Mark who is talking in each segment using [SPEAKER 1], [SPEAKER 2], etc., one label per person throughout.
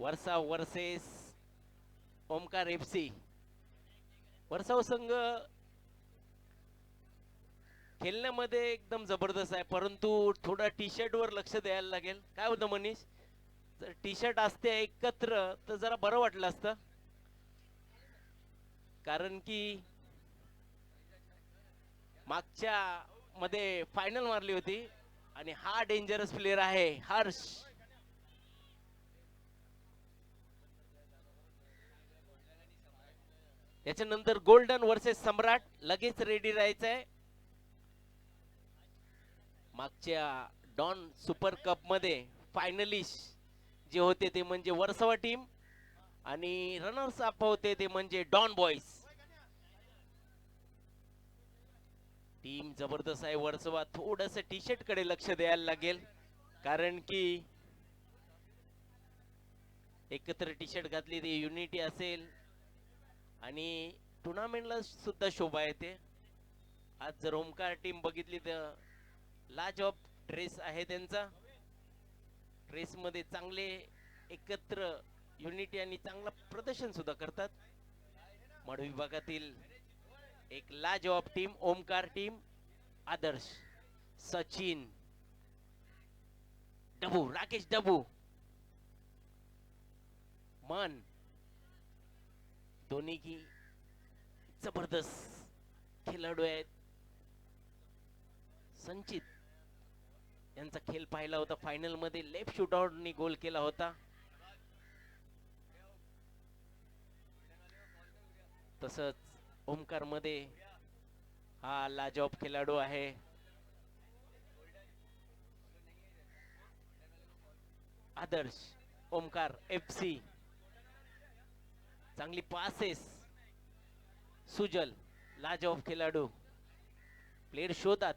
[SPEAKER 1] वर्षा versus Omkar FC. वर्षाव संघ खेळण्यामध्ये एकदम जबरदस्त आहे, परंतु थोडा टी शर्ट वर लक्ष द्यायला लागेल. काय होतं मनीष, जर टी शर्ट असते एकत्र तर जरा बरं वाटलं असतं, कारण की मागच्या मध्ये फायनल मारली होती आणि हा डेंजरस प्लेअर आहे हर्ष. त्याच्यानंतर गोल्डन वर्सेस सम्राट लगेच रेडी राहायचंय. मागच्या डॉन सुपर कप मध्ये फायनलिस्ट जे होते ते म्हणजे वर्सोवा टीम आणि रनर्स अप होते ते म्हणजे डॉन बॉयज टीम. जबरदस्त आहे वर्सोवा. थोडस टी शर्ट कडे लक्ष द्यायला लागेल, कारण की एकत्र टी शर्ट घातली ती युनिटी असेल आणि टुर्नामेंटला सुद्धा शोभा येते. आज जर ओमकार टीम बघितली तर लाजवाब ड्रेस आहे त्यांचा. ड्रेस मध्ये चांगले एकत्र युनिटी आणि चांगला प्रदर्शन सुद्धा करतात. मड विभागातील एक लाजवाब टीम ओमकार टीम. आदर्श, सचिन, डबू, राकेश डबू, मन, दोन्ही की जबरदस्त खेळाडू आहेत. संचित यांचा खेळ पाहिला होता फायनल मध्ये, लेफ्ट शूटआउटनी गोल केला होता. तसंच ओमकार मध्ये हा लाजवाब खेळाडू आहे. आदर्श, ओमकार एफसी. चांगली पासेस, सुजल, लाजवाब खेळाडू, प्लेयर शोधात.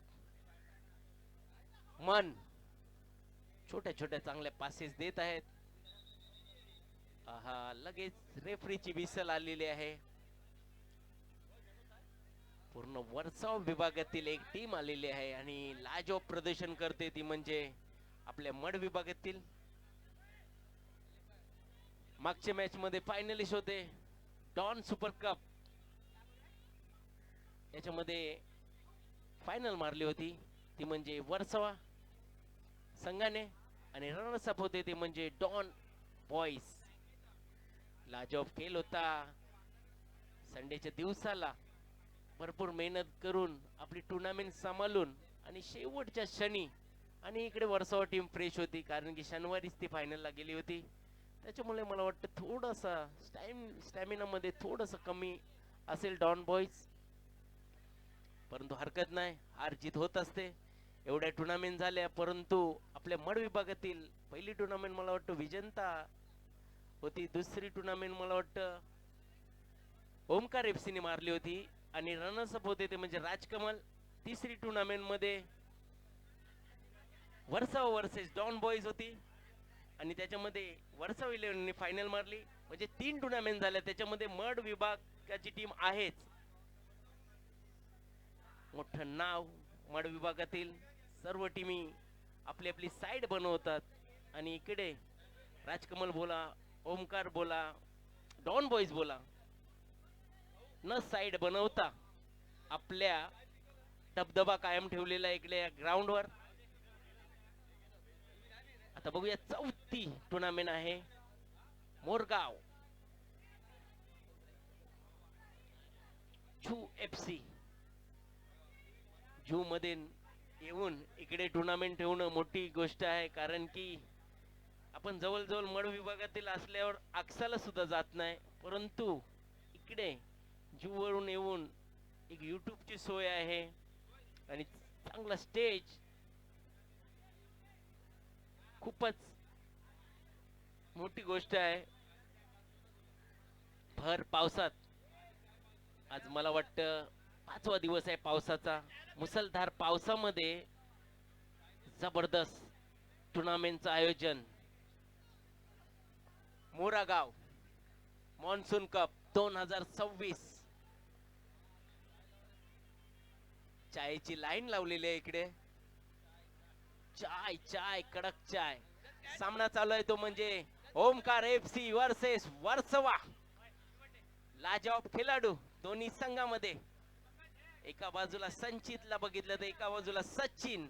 [SPEAKER 1] मन छोट्या छोट्या चांगल्या पासेस देत आहेत. हा लगेच रेफरीची विसल आलेली आहे. पूर्ण वर्सोवा विभागातील एक टीम आलेली आहे आणि लाजवाब प्रदर्शन करते ती म्हणजे आपल्या मड विभागातील. मागच्या मॅच मध्ये फायनलिस्ट होते डॉन सुपर कप, याच्यामध्ये फायनल मारली होती ती म्हणजे वर्सोवा संघाने आणि रनर्स अप होते ते म्हणजे डॉन बॉयज. लाजवाब खेळ होता. संडेच्या दिवसाला भरपूर मेहनत करून आपली टुर्नामेंट सांभाळून आणि शेवटच्या क्षणी, आणि इकडे वर्सोवा टीम फ्रेश होती कारण की शनिवारीच ती फायनलला गेली होती. त्याच्यामुळे मला वाटतं थोडासा स्टॅमिना मध्ये थोडस कमी असेल डॉन बॉयज, परंतु हरकत नाही, हार जीत होत असते. एवढ्या टुर्नामेंट झाल्या, परंतु आपल्या मड विभागातील पहिली टुर्नामेंट मला वाटतं विजेता होती. दुसरी टुर्नामेंट मला वाटतं ओमकार एफसी ने मारली होती आणि रनर्स अप होते ते म्हणजे राजकमल. तिसरी टुर्नामेंट मध्ये वर्सोवा वर्सेस डॉन बॉयज होती आणि त्याच्यामध्ये वर्सोवा 11 ने फायनल मारली. म्हणजे 3 टुर्नामेंट झाल्या, त्याच्यामध्ये मड विभागाची टीम आहेच. मोठं नाव मड विभागातील सर्व टीमी आपली आपली साइड बनवतात आणि इकडे राजकमल बोला, ओमकार बोला, डॉन बॉयज बोला, न साइड बनवता आपल्या दबदबा कायम ठेवलेला इकडे ग्राउंडवर. आता बघूया, चौथी टुर्नामेंट आहे मोरगाव झू एफसी. झू मध्ये येऊन इकडे टुर्नामेंट ठेवणं मोठी गोष्ट आहे, कारण की आपण जवळजवळ मड विभागातील असल्यावर अक्साला सुद्धा जात नाही, परंतु इकडे झू वरून येऊन एक युट्यूबची सोय आहे आणि चांगला स्टेज. खूपच मोठी गोष्ट आहे. भर पावसात आज मला वाटतं 5वा दिवस आहे पावसाचा. मुसळधार पावसामध्ये जबरदस्त टुर्नामेंटचं आयोजन. मोरागाव मॉन्सून कप 2026. चायची लाईन लावलेली आहे इकडे. चाय चाय कडक चाय. सामना चालू आहे तो म्हणजे ओमकार एफसी वर्सेस वर्सोवा. लाजवाब खेळाडू दोन्ही संघामध्ये. एका बाजूला संचितला बघितलं तर एका बाजूला सचिन,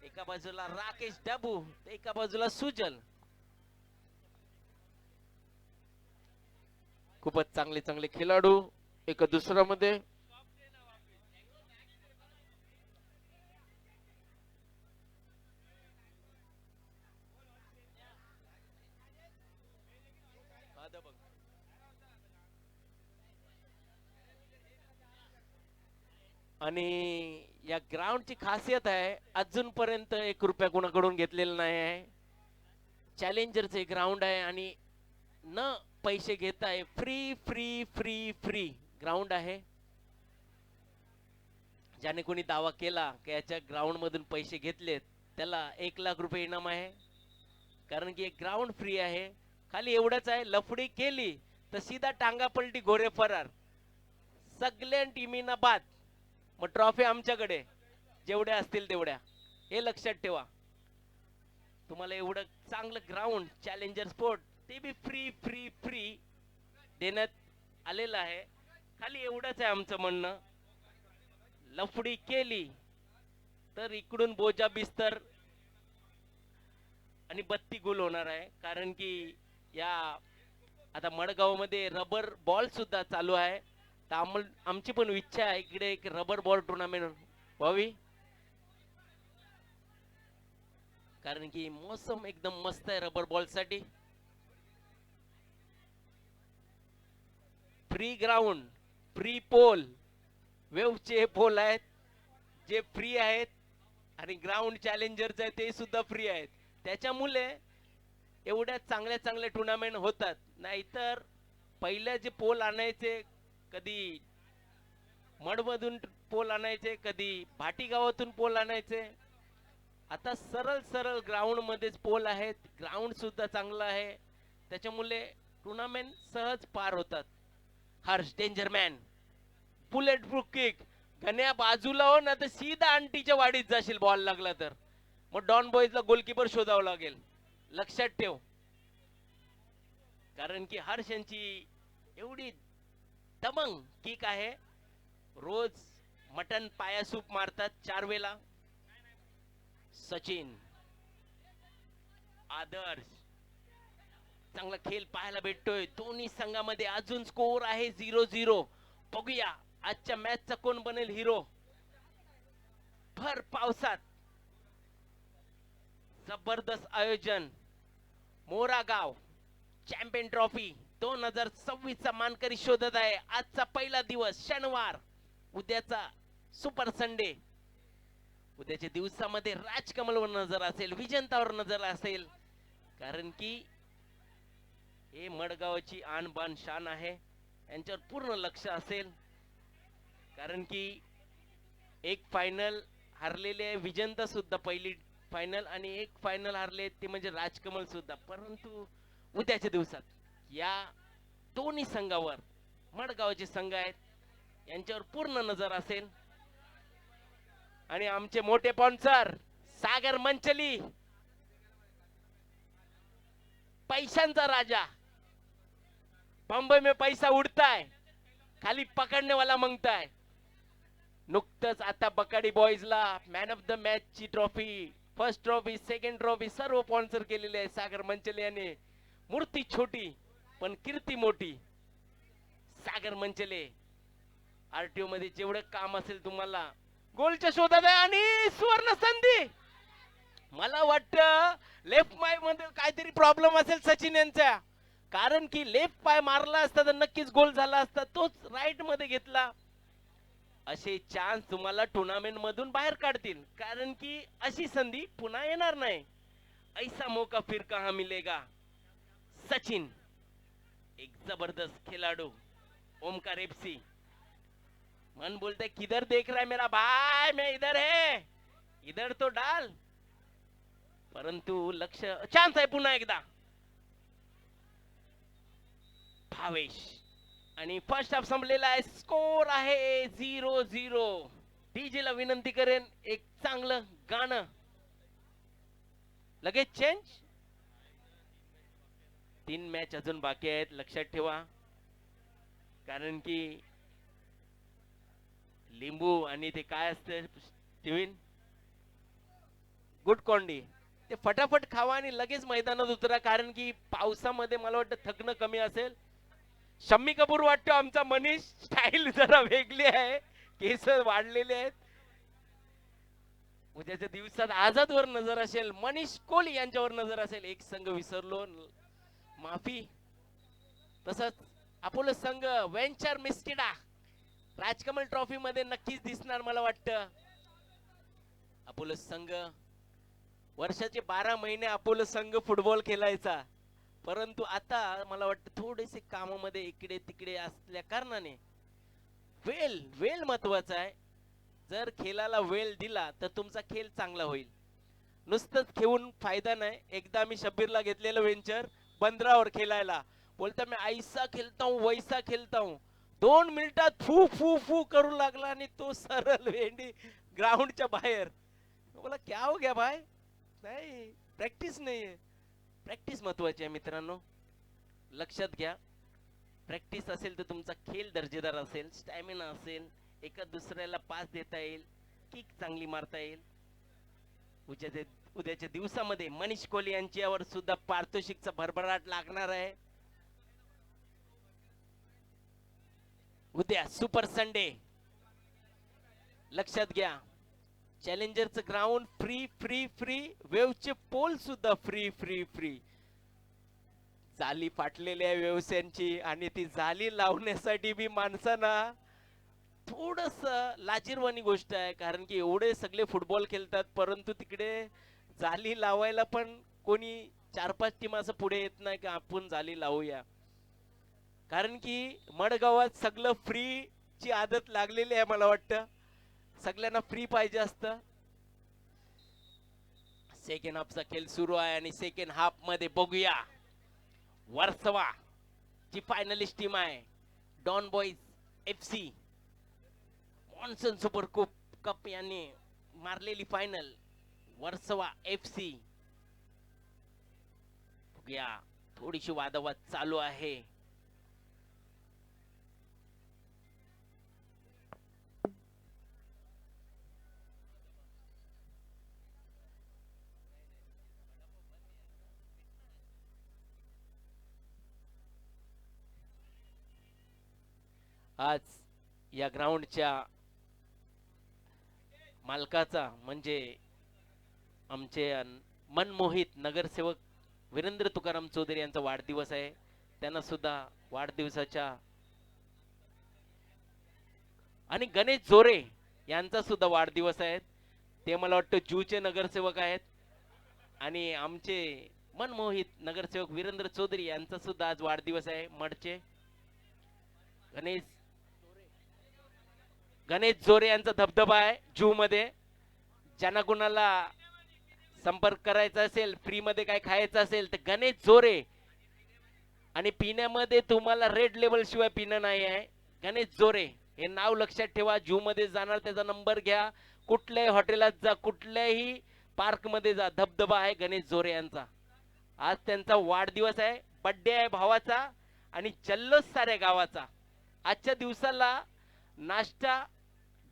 [SPEAKER 1] एका बाजूला राकेश डबू, एका बाजूला सुजल. खूपच चांगले चांगले खेळाडू एका दुसऱ्यामध्ये. आणि या ग्राउंडची खासियत आहे, अजूनपर्यंत 1 रुपया कोणाकडून घेतलेला नाही आहे. चॅलेंजरचे ग्राउंड आहे आणि न पैसे घेत आहे, free free free free ground आहे. ज्याने कोणी दावा केला की याच्या ग्राउंड मधून पैसे घेतलेत त्याला 1 लाख रुपये इनाम आहे. कारण की एक ग्राउंड फ्री आहे. खाली एवढंच आहे, लफडी केली तर सीधा टांगा पलटी घोडे फरार. सगळ्या टीमीना बाद. मग ट्रॉफी आमच्याकडे जेवढ्या असतील तेवढ्या, हे लक्षात ठेवा. तुम्हाला एवढं चांगलं ग्राउंड चॅलेंजर स्पोर्ट ते बी फ्री फ्री फ्री देण्यात आलेलं आहे. खाली एवढंच आहे आमचं म्हणणं, लफडी केली तर इकडून बोजा बिस्तर आणि बत्ती गुल होणार आहे. कारण की या आता मडगाव मध्ये रबर बॉल सुद्धा चालू आहे. तर आमची पण इच्छा आहे इकडे एक रबर बॉल टुर्नामेंट व्हावी. कारण की मोसम एकदम मस्त आहे रबर बॉल साठी. फ्री ग्राउंड, फ्री पोल, वेवचे पोल आहेत जे फ्री आहेत आणि ग्राउंड चॅलेंजरचे आहे ते सुद्धा फ्री आहेत. त्याच्यामुळे एवढ्या चांगल्या चांगल्या टुर्नामेंट होतात. नाहीतर पहिल्या जे पोल आणायचे, कधी मडमधून पोल आणायचे, कधी भाटी गावातून पोल आणायचे. आता सरळ सरळ ग्राउंड मध्येच पोल आहेत. ग्राउंड सुद्धा चांगलं आहे, त्याच्यामुळे टुर्नामेंट सहज पार होतात. Harsh danger man, bullet proof kick. Ganya बाजूला हो ना तर सीधा आंटीच्या वाडीत जाशील बॉल लागला तर. मग डॉन बॉयजला गोलकीपर शोधावं लागेल, लक्षात ठेव. कारण की हर्ष यांची एवढी दमंग किक आहे. रोज मटन पाया सूप मारतात 4 वेळा. सचिन, आदर्श, चांगला खेळ पाहायला भेटतोय. दोन्ही संघामध्ये अजून स्कोर आहे 0-0. बघूया आजच्या मॅचचा कोण बनेल हिरो. भर पावसात जबरदस्त आयोजन. मोरागाव चॅम्पियन ट्रॉफी 2026 चा मानकरी शोधत आहे. आजचा पहिला दिवस शनिवार, उद्याचा सुपर संडे. उद्याच्या दिवसामध्ये राजकमलवर नजर असेल, विजेंतावर नजर असेल. कारण की हे मडगावची आन बान शान आहे, यांच्यावर पूर्ण लक्ष असेल. कारण की एक फायनल हरलेले आहे विजेंता सुद्धा, पहिली फायनल, आणि एक फायनल हरले ते म्हणजे राजकमल सुद्धा. परंतु उद्याच्या दिवसात या दोन्ही संघावर, मडगावचे संघ आहेत यांच्यावर पूर्ण नजर असेल. आणि आमचे मोठे स्पॉन्सर सागर मंचली, पैशांचा राजा. बंबई में पैसा उड़ता है, खाली पकडने वाला मांगता है. नुकतंच आता बकाडी बॉयजला मॅन ऑफ द मॅच ची trophy, first trophy, second trophy सर्व स्पॉन्सर केलेले आहे सागर मंचले याने. मूर्ती छोटी पण कीर्ती मोठी. सागर मंचले आरटीओ मध्ये जेवढं काम असेल तुम्हाला, गोलच्या शोधात आहे आणि सुवर्ण संधी. मला वाटतं लेफ्ट पाय मध्ये काहीतरी प्रॉब्लेम असेल सचिन यांचा. कारण की लेफ्ट पाय मारला असता तर नक्कीच गोल झाला असता, तोच राईट मध्ये घेतला. असे चान्स तुम्हाला टुर्नामेंट मधून बाहेर काढतील. कारण की अशी संधी पुन्हा येणार नाही. ऐसा मौका फिर कहां मिलेगा. सचिन एक जबरदस्त खिलाडू. ओमकार एफसी, मन बोलते किधर देख रहा है मेरा भाई, मैं इधर है, इधर तो डाल. परंतु लक्ष, चान्स आहे पुन्हा एकदा. भावेश, आणि फर्स्ट हाफ संपलेला आहे. स्कोर आहे 0-0. डीजे ला विनंती करेन एक चांगलं गाणं. लगेच चेंज. 3 मॅच अजून बाकी आहेत, लक्षात ठेवा. कारण की लिंबू आणि ते काय असतं टिव्हिन गुड कोंडी, ते फटाफट खावा आणि लगेच मैदानात उतरा. कारण की पावसामध्ये मला वाटतं थकणं कमी असेल. शम्मी कपूर वाटतो आमचा मनीष, स्टाईल जरा वेगळी आहे, केस वाढलेले आहेत. उद्याच्या दिवसात आझादवर नजर असेल, मनीष कोहली यांच्यावर नजर असेल. एक संघ विसरलो, माफी. तसंच अपोलो संघ वेंचर मिस्टिडा राजकमल ट्रॉफी मध्ये नक्कीच दिसणार मला वाटतं. अपोलो संघ वर्षाचे 12 महिने अपोलो संघ फुटबॉल खेळायचा, परंतु आता मला वाटतं थोडेसे कामामध्ये इकडे तिकडे असल्या कारणाने वेळ वेळ महत्वाचा आहे. जर खेळाला वेळ दिला तर तुमचा खेळ चांगला होईल. नुसतंच खेळून फायदा नाही. एकदा मी शब्बीरला घेतलेलं वेंचर बंदरावर खेळायला, बोलता मी ऐसा खेळता हूं वैसा खेळता हूं. 2 मिनिटात फू फू फू करू लागला आणि तो सरळ वेंडी ग्राउंडच्या बाहेर. बोला क्या हो गया भाई, नाही प्रॅक्टिस नाहीये. प्रॅक्टिस महत्वाची आहे मित्रांनो, लक्षात घ्या. प्रॅक्टिस असेल तर तुमचा खेळ दर्जेदार असेल, स्टॅमिना असेल, एका दुसऱ्याला पास देता येईल, किक चांगली मारता येईल. उद्याच्या दिवसामध्ये मनीष कोहली यांच्यावर सुद्धा पारितोषिकचा भरभराट लागणार आहे. उद्या सुपर संडे, लक्षात घ्या. चॅलेंजरचं ग्राउंड फ्री फ्री फ्री, वेवचे पोल सुद्धा फ्री फ्री फ्री. जाली फाटलेल्या व्यवसायांची आणि ती जाली लावण्यासाठी बी माणसांना थोडस लाजीरवाणी गोष्ट आहे. कारण की एवढे सगळे फुटबॉल खेळतात, परंतु तिकडे जाली लावायला पण कोणी 4-5 टीम असं पुढे येत नाही की आपण जाली लावूया. कारण की मडगावात सगळं फ्री ची आदत लागलेली आहे. मला वाटतं सगळ्यांना फ्री पाहिजे असतं. सेकंड हाफचा खेळ सुरू आहे आणि सेकंड हाफ मध्ये बघूया वर्सोवा ची फायनलिस्ट टीम आहे Don Boys FC. Monsoon super cup यांनी मारलेली फायनल वर्सोवा FC. बघूया, थोडीशी वादावाद चालू आहे. आज या ग्राउंडच्या मालकाचा म्हणजे आमचे मनमोहित नगरसेवक वीरेंद्र तुकाराम चौधरी यांचा वाढदिवस आहे. त्यांना सुद्धा वाढदिवसाच्या, आणि गणेश जोरे यांचा सुद्धा वाढदिवस आहे. ते मला वाटतं जूचे नगरसेवक आहेत. आणि आमचे मनमोहित नगरसेवक वीरेंद्र चौधरी यांचा सुद्धा आज वाढदिवस आहे. मडचे गणेश जोरे यांचा धबधबा आहे जू मध्ये. ज्यांना कुणाला संपर्क करायचा असेल, फ्री मध्ये काय खायचं असेल तर गणेश जोरे. आणि पिण्यामध्ये तुम्हाला रेड लेबल शिवाय पिणं नाही आहे. गणेश जोरे हे नाव लक्षात ठेवा. जू मध्ये जाणार त्याचा नंबर घ्या, कुठल्याही हॉटेलात जा, कुठल्याही पार्क मध्ये जा, धबधबा आहे गणेश जोरे यांचा. आज त्यांचा वाढदिवस आहे, बर्थडे आहे भावाचा आणि जल्लोष साऱ्या गावाचा. आजच्या दिवसाला नाश्ता,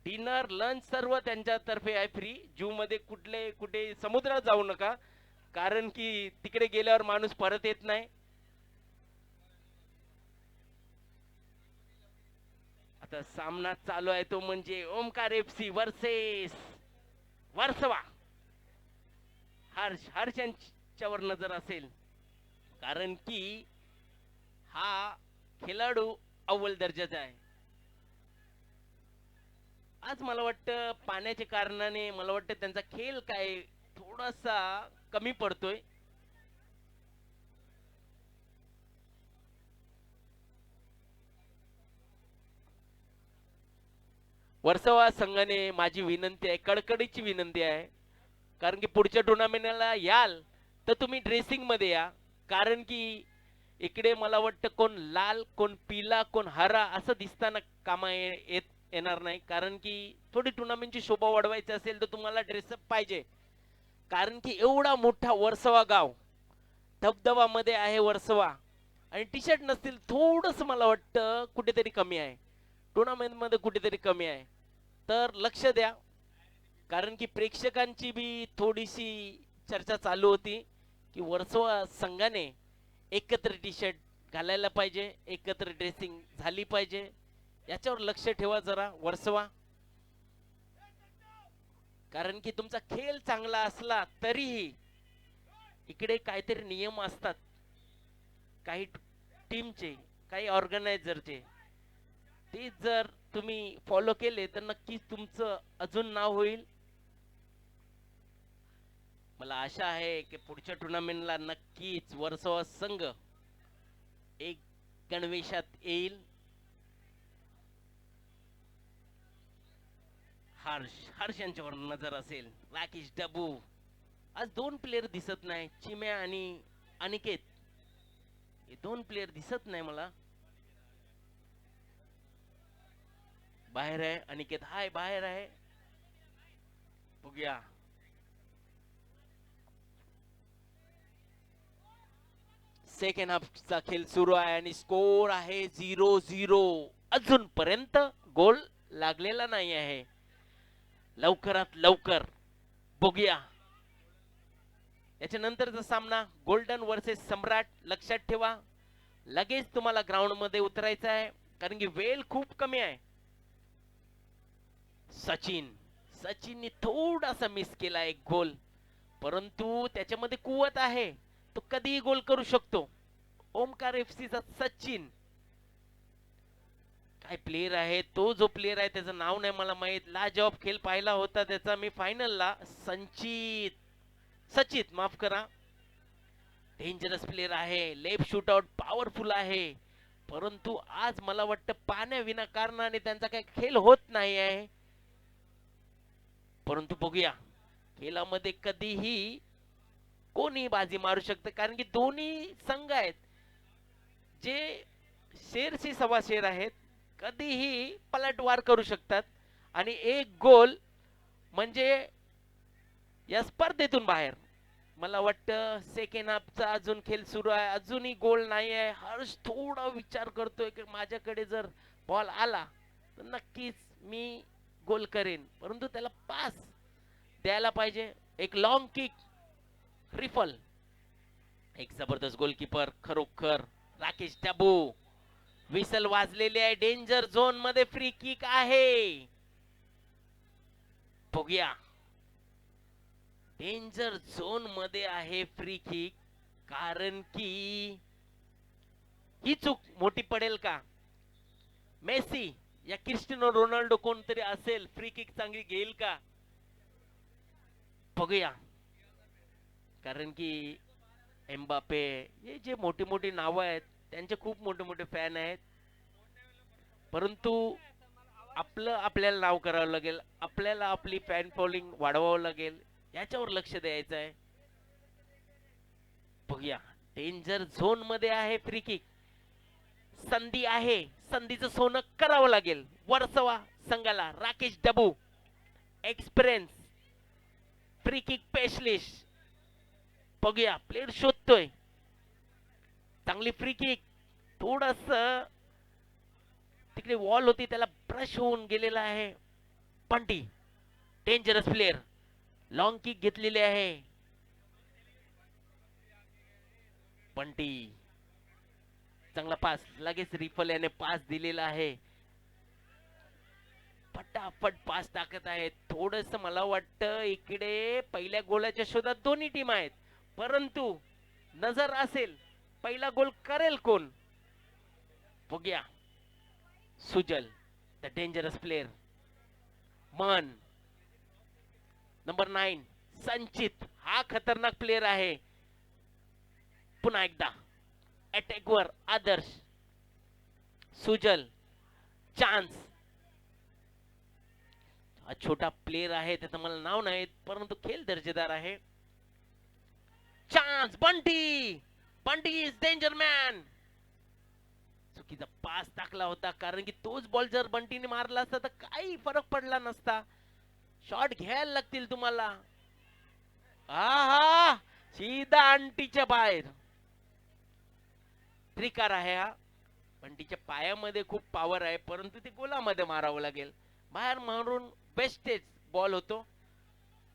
[SPEAKER 1] डिनर, लंच सर्व त्यांच्यातर्फे आहे फ्री. जू मध्ये कुठे समुद्रात जाऊ नका, कारण की तिकडे गेल्यावर माणूस परत येत नाही. आता सामना चालू आहे तो म्हणजे ओमकार FC वर्सेस वर्सोवा. हर्ष यांच्यावर नजर असेल, कारण की हा खेळाडू अव्वल दर्जाचा आहे. आज मला वाटतं पाण्याच्या कारणाने मला वाटतं त्यांचा खेळ काय थोडासा कमी पडतोय. वर्सोवा संघाने माझी विनंती आहे, कडकडीची विनंती आहे, कारण की पुढच्या टुर्नामेंटला याल तर तुम्ही ड्रेसिंग मध्ये या. कारण की इकडे मला वाटतं कोण लाल, कोण पिला, कोण हरा असं दिसताना कामा येणार नाही. कारण की थोडी टुर्नामेंटची शोभा वाढवायची असेल तर तुम्हाला ड्रेसअप पाहिजे. कारण की एवढा मोठा वर्सोवा गाव, धबधबामध्ये आहे वर्सोवा आणि टी शर्ट नसतील थोडस मला वाटतं कुठेतरी कमी आहे, टुर्नामेंट मध्ये कुठेतरी कमी आहे. तर लक्ष द्या, कारण की प्रेक्षकांची बी थोडीशी चर्चा चालू होती की वर्सोवा संघाने एकत्र टी शर्ट घालायला पाहिजे, एकत्र ड्रेसिंग झाली पाहिजे. याच्यावर लक्ष ठेवा जरा वर्सोवा, कारण की तुमचा खेळ चांगला असला तरीही इकडे काहीतरी नियम असतात, काही टीमचे, काही ऑर्गनायझरचे. ते जर तुम्ही फॉलो केले तर नक्कीच तुमचं अजून नाव होईल. मला आशा आहे की पुढच्या टुर्नामेंटला नक्कीच वर्सोवा संघ एक गणवेशात येईल. हर्ष यांच्यावर नजर असेल. राकेश डबू, आज दोन प्लेयर दिसत नाही, चिम्या आणि अनिकेत. हे दोन प्लेयर दिसत नाही मला. बाहेर आहे अनिकेत, हाय बाहेर आहे. बघूया. सेकंड हाफचा खेळ सुरू आहे आणि स्कोर आहे 0-0. अजूनपर्यंत गोल लागलेला नाही आहे. लवकरात लवकर बघूया. याच्यानंतरचा सामना गोल्डन वर्सेस सम्राट. लक्षात ठेवा, लगेच तुम्हाला ग्राउंड मध्ये उतरायचं आहे, कारण की वेळ खूप कमी आहे. सचिनने थोडासा मिस केला एक गोल, परंतु त्याच्यामध्ये कुवत आहे, तो कधीही गोल करू शकतो. ओमकार एफसीचा सचिन, काय प्लेयर आहे तो. जो प्लेयर आहे त्याचं नाव नाही मला माहित. लाजवाब खेळ पाहिला होता त्याचा मी फायनलला. सचित माफ करा. डेंजरस प्लेयर आहे, लेफ्ट शूटआउट पॉवरफुल आहे, परंतु आज मला वाटतं पाण्या विना कारणाने त्यांचा काही खेळ होत नाही आहे. परंतु बघूया, खेळामध्ये कधीही कोणी बाजी मारू शकते, कारण की दोन्ही संघ आहेत जे शेरशी सव्वा शेर आहेत, कधीही पलटवार करू शकतात आणि एक गोल म्हणजे या स्पर्धेतून बाहेर. मला वाटतं सेकंड हाफचा अजून खेळ सुरू आहे, अजूनही गोल नाही आहे. हर्ष थोडा विचार करतोय की माझ्याकडे जर बॉल आला तर नक्कीच मी गोल करेन, परंतु त्याला पास द्यायला पाहिजे. एक लॉंग किक, रिफल. एक जबरदस्त गोलकीपर खरोखर राकेश टाबू. विसल वाजलेले आहे. डेंजर झोन मध्ये फ्री किक आहे. बघूया, डेंजर झोन मध्ये आहे फ्री किक, कारण की ही चूक मोठी पडेल का. मेसी या क्रिस्टियानो रोनाल्डो कोणतरी असेल, फ्री किक चांगली घेईल का. बघूया, कारण की एम्बापे हे जे मोठी मोठी नावं आहेत त्यांचे खूप मोठे मोठे फॅन आहेत, परंतु आपल्याला नाव करावं लागेल, आपल्याला आपली फॅन फॉलोइंग वाढवावं लागेल, याच्यावर लक्ष द्यायचं आहे. बघूया, डेंजर झोन मध्ये आहे फ्री किक. संधी आहे, संधीचं सोनं करावं लागेल वर्सोवा संघाला. Rakesh Dabu, experience free kick specialist. बघूया, प्लेयर शोधतोय. चांगली फ्री किक, थोडस तिकडे वॉल होती त्याला ब्रश होऊन गेलेला आहे. पंटी डेंजरस प्लेयर, लॉंग किक घेतलेली आहे. पंटी चांगला पास, लगेच रिफल याने पास दिलेला आहे. फटाफट पास टाकत आहे. थोडस मला वाटतं इकडे पहिल्या गोलाच्या शोधात दोन्ही टीम आहेत, परंतु नजर असेल पहिला गोल करेल कोण. बघूया, सुजल द डेंजरस प्लेयर. मन नंबर 9 संचित, हा खतरनाक प्लेयर आहे. पुन्हा एकदा अटॅक वर आदर्श. सुजल, चान्स. हा छोटा प्लेयर आहे, त्याचं मला नाव नाही, परंतु खेळ दर्जेदार आहे. Chance, Bunty is danger man. चुकीचा पास टाकला होता, कारण की तोच बॉल जर बंटीने मारला असता तर काही फरक पडला नसता. शॉट घ्यायला लागतील तुम्हाला. हा सीधा अंटीच्या बाहेर. त्रिकार आहे हा, पण तिच्या पायामध्ये खूप पॉवर आहे, परंतु ते गोलामध्ये मारावं लागेल. बाहेर मारून बेस्टेज बॉल होतो.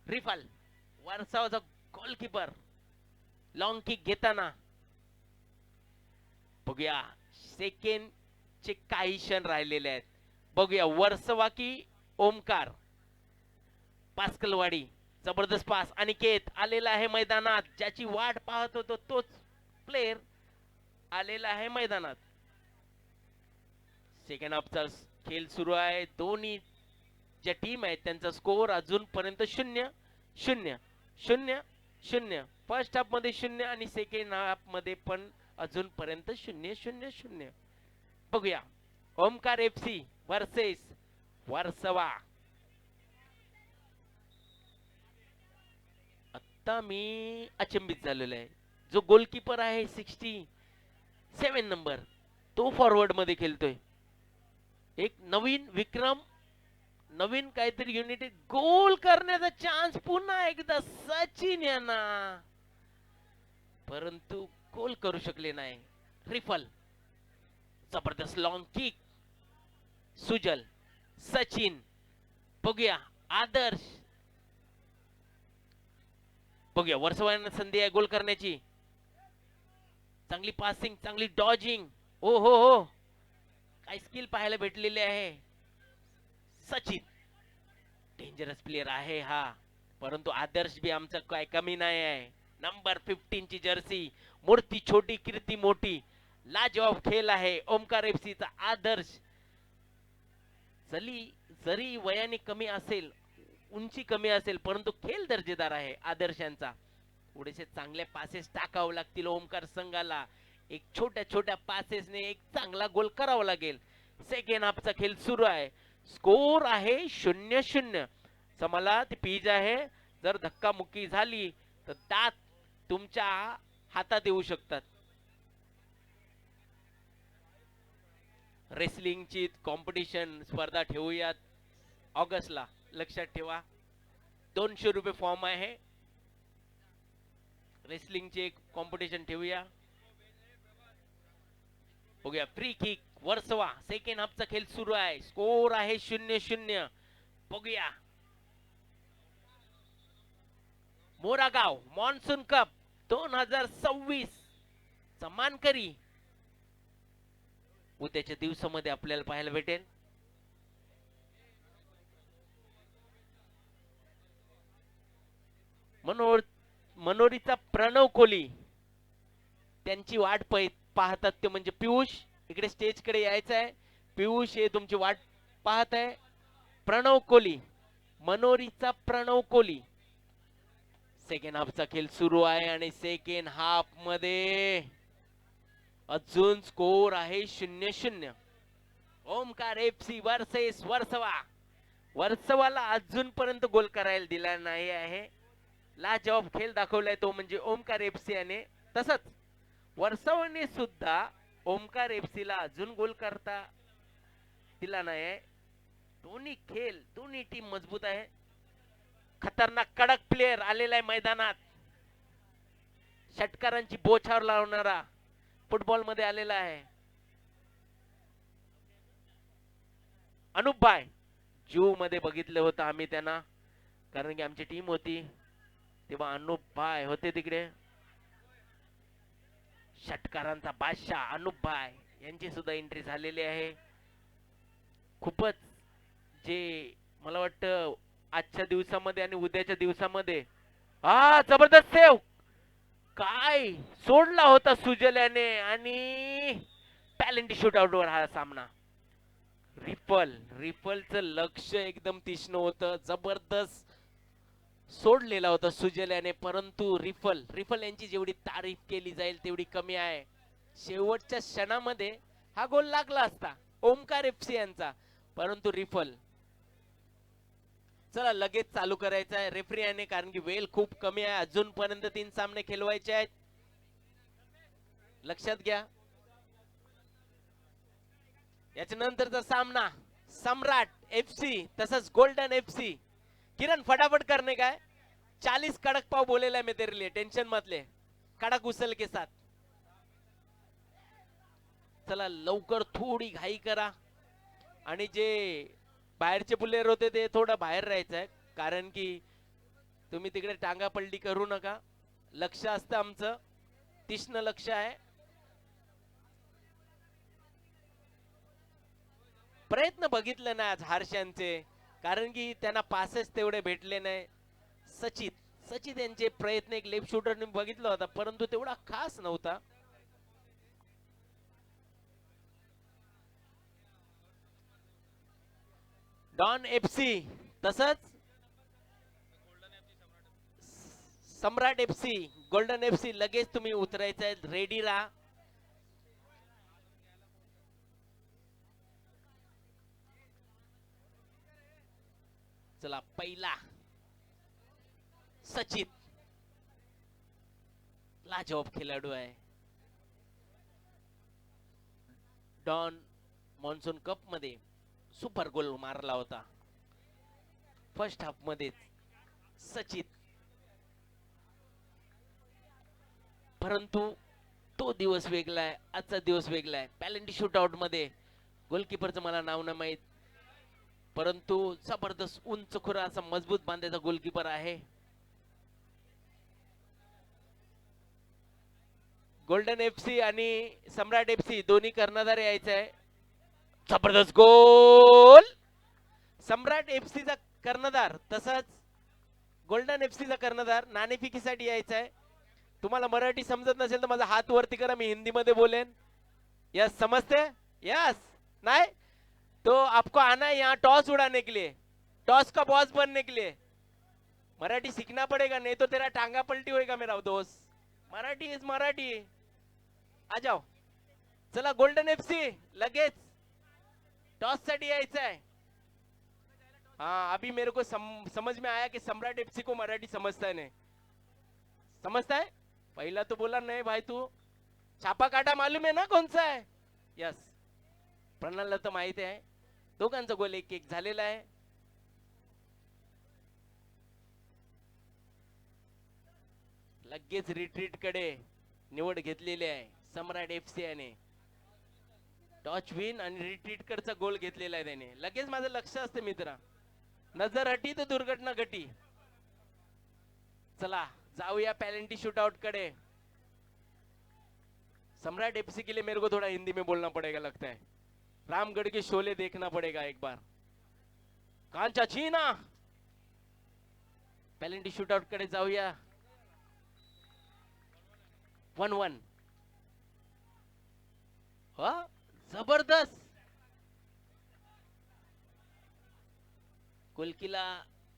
[SPEAKER 1] रिफल वर्सावाचा गोलकीपर लॉंग किक घेताना बघूया सेकंड चे काही क्षण राहिलेले आहेत. बघूया वर्सवा की ओमकार. पास्कलवाडी जबरदस्त पास अनिकेत आलेला आहे मैदानात. ज्याची वाट पाहत होतो तोच प्लेयर आलेला आहे मैदानात. सेकंड हाफचा खेळ सुरू आहे. दोन्ही ज्या टीम आहेत त्यांचा स्कोर अजूनपर्यंत 0-0 फर्स्ट हाफ मध्ये 0 आणि सेकंड हाफ मध्ये पण अजूनपर्यंत 0-0. बघूया ओमकार FC वर्सेस वर्सवा. आता मी अचंबित झालेलो आहे. जो गोलकीपर आहे 67 नंबर तो फॉरवर्ड मध्ये खेळतोय. एक नवीन विक्रम, नवीन काहीतरी युनिट, गोल करण्याचा चान्स पुन्हा एकदा सचिन यांना, परंतु गोल करू शकले नाही. रिफल जबरदस्त लॉंग किक. सुजल सचिन बघूया आदर्श. बघूया वर्सवांना संधी आहे गोल करण्याची. चांगली पासिंग, चांगली डॉजिंग. ओ हो काय स्किल पाहायला भेटलेले आहे. सचिन डेंजरस प्लेयर आहे हा, परंतु आदर्श बी आमचा काय कमी नाही आहे. नंबर 15 ची जर्सी, मूर्ती छोटी कीर्ती मोठी. लाजवाब खेळ आहे ओमकार FC चा आदर्श. जरी वयाने कमी असेल, उंची कमी असेल, परंतु खेळ दर्जेदार आहे आदर्शांचा. थोडेसे चांगले पासेस टाकावे लागतील ओमकार संघाला. एक छोट्या पासेसने एक चांगला गोल करावा लागेल. सेकंड हाफचा खेळ सुरू आहे. स्कोर आहे 0-0. मला ती पीज आहे, जर धक्कामुक्की झाली तर दात तुमच्या हातात येऊ शकतात. रेसलिंगची कॉम्पिटिशन स्पर्धा ठेवूयात ऑगस्टला, लक्षात ठेवा. 200 रुपये फॉर्म आहे. रेसलिंगची एक कॉम्पिटिशन ठेवूया. बघूया फ्री किक वर्सवा. सेकंड हाफचा खेळ सुरू आहे. स्कोर आहे 0-0. बघूया मोरागाव मॉन्सून कप 2026 चा मानकरी उद्याच्या दिवसामध्ये आपल्याला पाहायला भेटेल. मनोरीचा प्रणव कोहली त्यांची वाट पाहतात ते म्हणजे पियुष. इकडे स्टेज कडे यायचं आहे. पियुष हे तुमची वाट पाहत आहे. प्रणव कोहली, मनोरीचा प्रणव कोहली. सेकंड हाफचा खेळ सुरू आहे आणि सेकंड हाफ मध्ये अजून स्कोर आहे 0-0. Omkar FC versus Versova. वर्सवाला अजूनपर्यंत गोल करायला दिला नाही आहे. लाजवाब खेळ दाखवलाय तो म्हणजे ओमकार FC याने. तसंच वर्सवाने सुद्धा ओमकार FC ला अजून गोल करता दिला नाही. दोन्ही टीम मजबूत आहे. खतरनाक कडक प्लेयर आलेला आहे मैदानात. षटकारांची बोछावर लावणारा फुटबॉल मध्ये आलेला आहे. अनुप भाई जू मध्ये बघितलं होतं आम्ही त्यांना, कारण की आमची टीम होती तेव्हा अनुप भाई होते तिकडे. षटकारांचा बादशाह अनुप भाई यांची सुद्धा एंट्री झालेली आहे. खूपच जे मला वाटतं आजच्या दिवसामध्ये आणि उद्याच्या दिवसामध्ये जबरदस्त सेव काय सोडला होता सुजल याने आणि पॅलेंटी शूटआउट वर हा सामना. रिपलचं लक्ष एकदम तीक्ष्ण होतं. जबरदस्त सोडलेला होता सुजल याने, परंतु रिफल यांची जेवढी तारीफ केली जाईल तेवढी कमी आहे. शेवटच्या क्षणामध्ये हा गोल लागला असता ओमकार FC यांचा, परंतु रिफल. चला लगेच चालू करायचं आहे रेफरी याने, कारण की वेळ खूप कमी आहे. अजूनपर्यंत 3 सामने खेळवायचे आहेत, लक्षात घ्या. याच्या नंतरचा सामना सम्राट FC तसंच गोल्डन FC. किरण फटाफट करने का है. 40 कड़क पाव बोलेला मैं तेरे लिए, टेंशन मत ले. कड़क उसल के साथ चला लवकर थोडी घाई करा आणि जे बाहेरचे प्लेयर होते ते थोडं बाहेर राहायचं आहे, कारण की तुम्ही तिकडे टांगा पलटी करू नका. लक्ष असतं आमचं, तीक्ष्ण लक्ष आहे. प्रयत्न बघितले ना आज हर्षांचे, कारण की त्यांना पासेस तेवढे भेटले नाही. सचित सचित यांचे प्रयत्न एक लेफ्ट शूटरने बघितला होता, परंतु तेवढा खास नव्हता. डॉन एफसी तसंच सम्राट एफसी, गोल्डन एफसी लगेच तुम्ही उतरायचं आहे, रेडी राहा. चला पहिला सचित लाजवाब खेळाडू आहे. डॉन मॉन्सून कप मध्ये सुपर गोल मारला होता फर्स्ट हाफ मध्ये सचित, परंतु तो दिवस वेगळा आहे, आजचा दिवस वेगळा आहे. पॅलेंटी शूट आउट मध्ये गोलकीपरचं मला नाव नाही माहित, परंतु जबरदस्त उंच खुरा असा मजबूत बांधायचा गोलकीपर आहे. गोल्डन एफसी आणि सम्राट एफसी दोन्ही कर्णधार यायचं आहे. जबरदस्त गोल सम्राट एफसीचा कर्णधार तसंच गोल्डन एफसीचा कर्णधार नाणेफेकीसाठी यायचा आहे. तुम्हाला मराठी समजत नसेल तर माझा हात वरती करा, मी हिंदी मध्ये बोलेन. यस समझते? यस नहीं तो आपको आना है यहाँ टॉस उड़ाने के लिए, टॉस का बॉस बनने के लिए. मराठी सीखना पड़ेगा, नहीं तो तेरा टांगा पलटी होएगा मेरा दोस्त. मराठी इज मराठी. आ जाओ. चला गोल्डन एफसी लगेच टॉस साठी यायचं आहे. हाँ अभी मेरे को समझ में आया कि सम्राट एफसी को मराठी समझता है. नहीं समझता है? पहिला तो बोला नहीं भाई तू छापा काटा मालूम है ना कौन सा है. यस प्रणालला तर माहिती आहे. दोघांचा गोल एक एक झालेला आहे. लगेच रिट्रीट कडे निवड घेतलेली आहे सम्राट एफसी याने. टॉच विन आणि रिट्रीट कडचा गोल घेतलेला आहे त्याने. लगेच माझं लक्ष असते मित्रा, नजर हटी तो दुर्घटना घटी. चला जाऊया पॅलेंटी शूट आउट कडे. सम्राट एफसी के लिए मेरे को थोड़ा हिंदी में बोलना पड़ेगा लगता है. रामगढ़ के शोले देखना पड़ेगा एक बार. कांचा चीना पॅलेंटी शूट आउट कडे जाऊया. 1-1 हा जबरदस्त. गोलकीला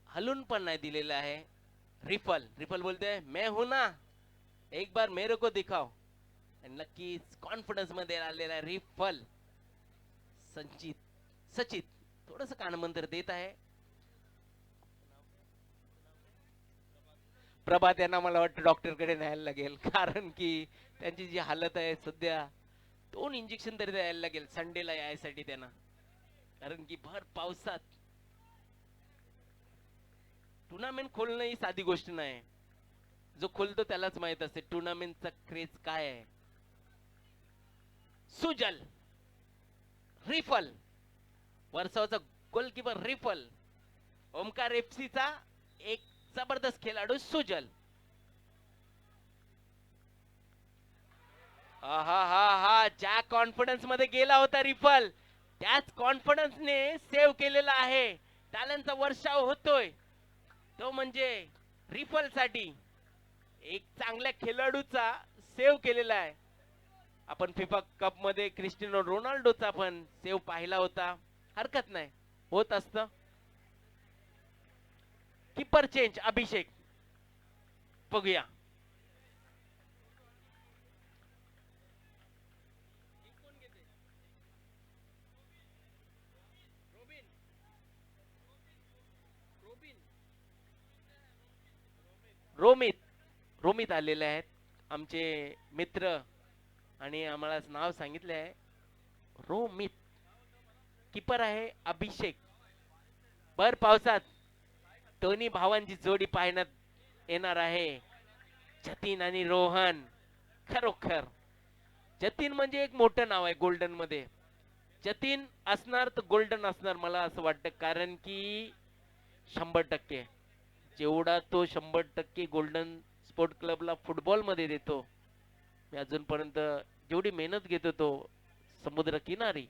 [SPEAKER 1] हलून पण नाही दिलेला आहे. रिफल रिफल बोलते हैं मैं हूं ना, एक बार मेरे को दिखाओ. नक्कीच कॉन्फिडन्स मध्ये आलेला आहे रिफल. सचित थोडस कानमंत्र देत आहे. प्रभात यांना मला वाटतं डॉक्टर कडे न्यायला लागेल, कारण की त्यांची जी हालत आहे सध्या 2 इंजेक्शन तरी द्यायला लागेल संडेला यायसाठी त्यांना, कारण की भर पावसात टुर्नामेंट खोलणं ही साधी गोष्ट नाही. जो खोलतो त्यालाच माहित असते टुर्नामेंटचा क्रेज काय आहे. सुजल रिफल वर्षाचा गोलकीपर रिफल. ओमकार एफसीचा एक जबरदस्त खेळाडू सुजल. हा हा हा ज्या कॉन्फिडन्स मध्ये गेला होता रिफल, त्याच कॉन्फिडन्सने सेव्ह केलेला आहे. टॅलेंटचा वर्षाव होतोय तो म्हणजे रिफल साठी एक चांगल्या खेळाडूचा सेव्ह केलेला आहे. आपण फिफा कप मध्ये क्रिस्टियानो रोनाल्डोचा पण सेव्ह पाहिला होता. हरकत नाही, होत असतं. कीपर चेंज अभिषेक बघूया. रोमित रोमित आलेले आहेत आमचे मित्र आणि आम्हाला नाव सांगितले आहे रोमित. कीपर आहे अभिषेक. भर पावसात दोन्ही भावांची जोडी पाहण्यात येणार आहे, जतीन आणि रोहन. खरोखर जतीन म्हणजे एक मोठं नाव आहे गोल्डन मध्ये. जतीन असणार तर गोल्डन असणार मला असं वाटतं, कारण की 100% जेवढा तो 100% गोल्डन स्पोर्ट क्लबला फुटबॉल मध्ये देतो, मी अजूनपर्यंत जेवढी मेहनत घेतो तो समुद्र किनारी,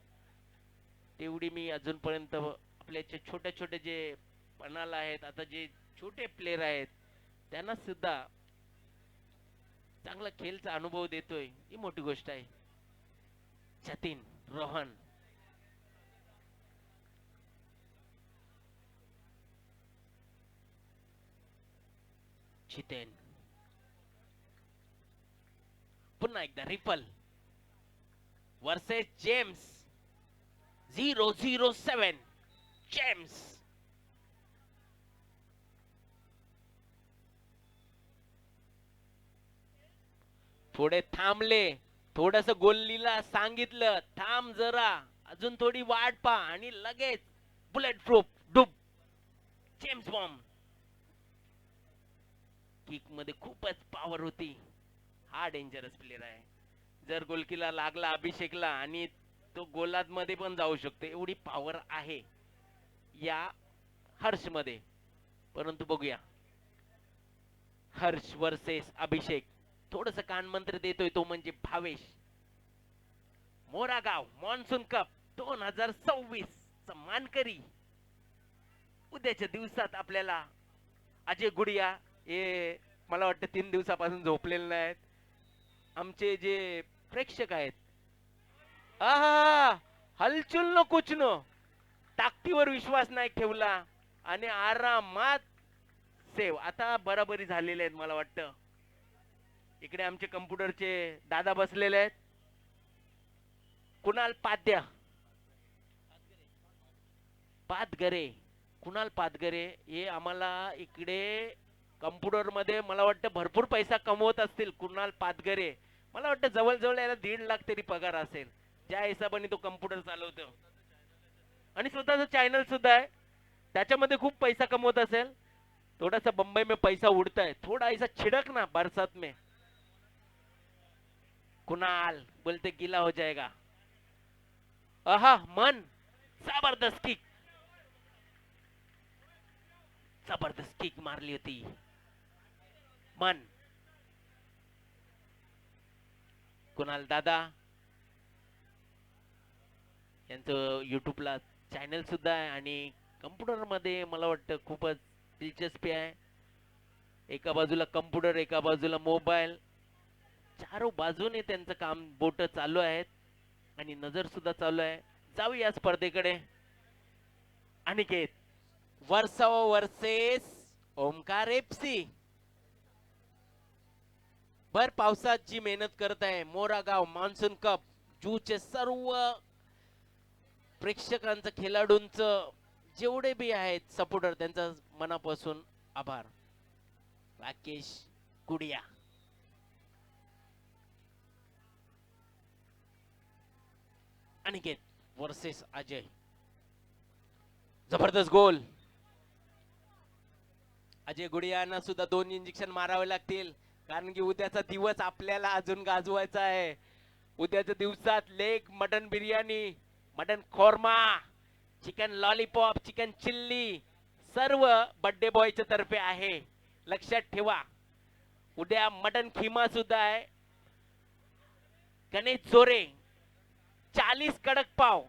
[SPEAKER 1] तेवढी मी अजूनपर्यंत आपल्या छोट्या छोट्या जे पणाला आहेत, आता जे छोटे प्लेयर आहेत त्यांना सुद्धा चांगला खेळचा अनुभव देतोय, ही मोठी गोष्ट आहे. जतीन, रोहन, जितेन, पुन्हा एकदा रिपल वर्सेस जेम्स. 007 जेम्स. थोडे थांबले, थोडस गोल्लीला सांगितलं थांब जरा, अजून थोडी वाट पा, आणि लगेच bullet proof Dabu. James bomb. Kick मध्ये खूपच पॉवर होती. हा डेंजरस प्लेयर आहे. जर गोलकीला लागला अभिषेकला आणि तो गोलात मध्ये पण जाऊ शकतो, एवढी पॉवर आहे या हर्ष मध्ये. परंतु बघूया हर्ष वर्सेस अभिषेक. थोडस कानमंत्र देतोय तो म्हणजे भावेश. मोरागाव मॉन्सून कप 2026 चा मानकरी उद्याच्या दिवसात आपल्याला अजय गुडिया हे मला वाटतं 3 दिवसापासून झोपलेले नाहीत. आमचे जे प्रेक्षक आहेत, आहा हलचुल न कुछ न, ताकदीवर विश्वास नाही ठेवला आणि आरामात सेव. आता बराबरी झालेले आहेत मला वाटतं. इकडे आमचे कम्प्युटरचे दादा बसलेले आहेत. कुणाल पाद्या पादगरे, कुणाल पादगरे हे आम्हाला इकडे कम्प्युटर मध्ये मला वाटतं भरपूर पैसा कमवत असतील. कुणाल पादगरे मला वाटतं जवळजवळ याला 1.5 लाख तरी पगार असेल, ज्या हिशोबाने तो कम्प्युटर चालवतो. आणि स्वतःचं चॅनल सुद्धा आहे, त्याच्यामध्ये खूप पैसा कमवत असेल. थोड़ा सा बम्बई में पैसा उड़ता है, थोड़ा ऐसा छिड़क ना बरसात में. कुणाल बोलते गीला हो जाएगा. आहा मन, जबरदस्त किक, जबरदस्त किक मारली होती मन. कुणाल दादा यांचं युट्यूबला चॅनल सुद्धा आहे आणि कम्प्युटर मध्ये मला वाटतं खूपच दिलचस्पी आहे. एका बाजूला कम्प्युटर, एका बाजूला मोबाईल, चारो बाजूने त्यांचं काम बोट चालू आहेत आणि नजर सुद्धा चालू आहे. जाऊया स्पर्धेकडे. Aniket Versova versus Omkar FC. भर पावसात जी मेहनत करत आहे मोरागाव मान्सून कप, जूचे सर्व प्रेक्षकांचं, खेळाडूंचं, जेवढे बी आहेत सपोर्टर, त्यांचा मनापासून आभार. राकेश गुडिया. अनिकेत वर्सेस अजय. जबरदस्त गोल. अजय गुडियांना सुद्धा 2 इंजेक्शन मारावे लागतील, कारण की उद्याचा दिवस आपल्याला अजून गाजवायचा आहे. उद्याच्या दिवसात leg mutton biryani, mutton korma, chicken lollipop, chicken chilli सर्व बर्थडे बॉयच्या तर्फे आहे. लक्षात ठेवा. उद्या मटन खिमा सुद्धा आहे. गणेश जोरे 40 कडक पाव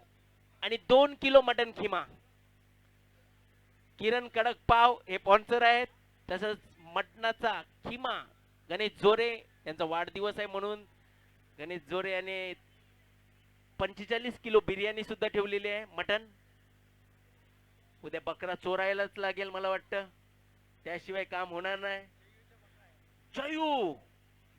[SPEAKER 1] आणि 2 किलो मटन खिमा. किरण कडक पाव हे स्पॉन्सर आहेत. तसंच मटणाचा खिमा गणेश जोरे यांचा वाढदिवस आहे म्हणून गणेश जोरे याने 45 किलो बिर्याणी सुद्धा ठेवलेली आहे मटन. उद्या बकरा चोरायलाच लागेल मला वाटतं, त्याशिवाय काम होणार नाही. जयू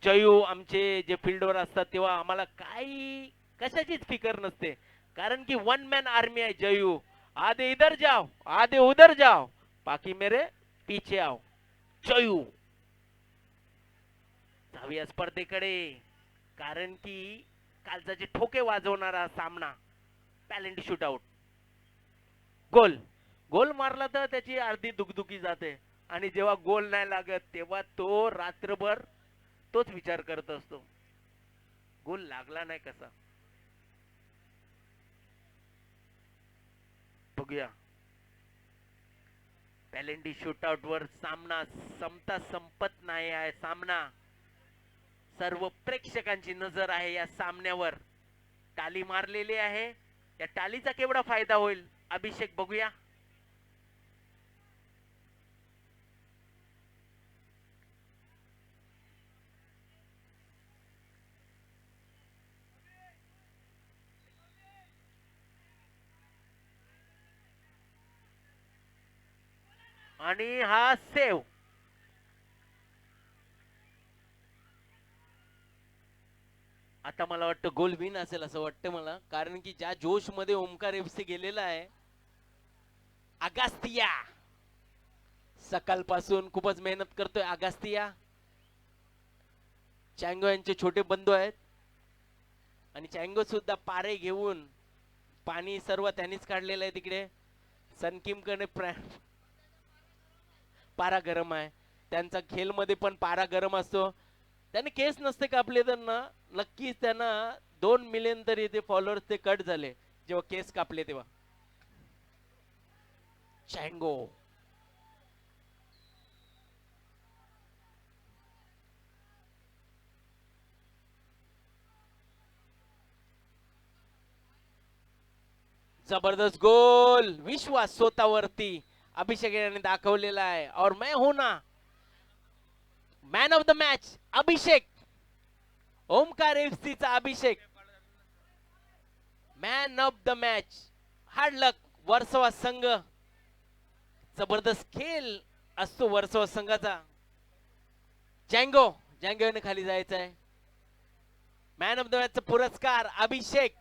[SPEAKER 1] जयू आमचे जे फील्डवर असतात तेव्हा आम्हाला काही कशाचीच फिकर नसते, कारण की 1 मॅन आर्मी आहे जयू. आधे इधर जाओ, आधे उधर जाओ, बाकी मेरे पीछे आओ. जयू. जाऊया स्पर्धेकडे, कारण की कालचा जे ठोके वाजवणारा सामना, पॅलेंट शूटआउट, गोल गोल मारला तर त्याची अर्धी दुखदुखी जाते, आणि जेव्हा गोल नाही लागत तेव्हा तो रात्रभर तोच विचार करत असतो. गोल लागला नाही कसा बघूया. पॅलेंडी शूटआउट वर सामना संपत नाही आहे. सामना सर्व प्रेक्षकांची नजर आहे या सामन्यावर. टाळी मारलेली आहे. या टाळीचा केवढा फायदा होईल अभिषेक बघूया. आणि हा सेव. आता मला वाटतं गोल विन असेल असं वाटतं मला, कारण की ज्या जोश मध्ये ओमकार एफसी गेलेला आहे. अगास्तिया सकाळपासून खूपच मेहनत करतोय अगास्तिया. चँगो यांचे छोटे बंधू आहेत आणि चँगो सुद्धा पारे घेऊन पाणी सर्व त्यांनीच काढलेलं आहे तिकडे. सनकिम कडे पारा गरम आहे. त्यांचा खेळ मध्ये पण पारा गरम असतो. त्याने केस नसते कापले तर ना नक्कीच त्यांना 2 मिलियन तरी ते फॉलोअर्स ते कट झाले जेव्हा केस कापले तेव्हा. चँगो जबरदस्त गोल. विश्वास स्वतःवरती अभिषेक याने दाखवलेला आहे. और मैं हूं ना man of the match Abhishek. Omkar FC चा Abhishek man of the match. Hard luck Versova संघ. जबरदस्त खेळ असतो वर्सोवा संघाचा. जँगो याने खाली जायचं आहे. मॅन ऑफ द मॅच चा पुरस्कार अभिषेक.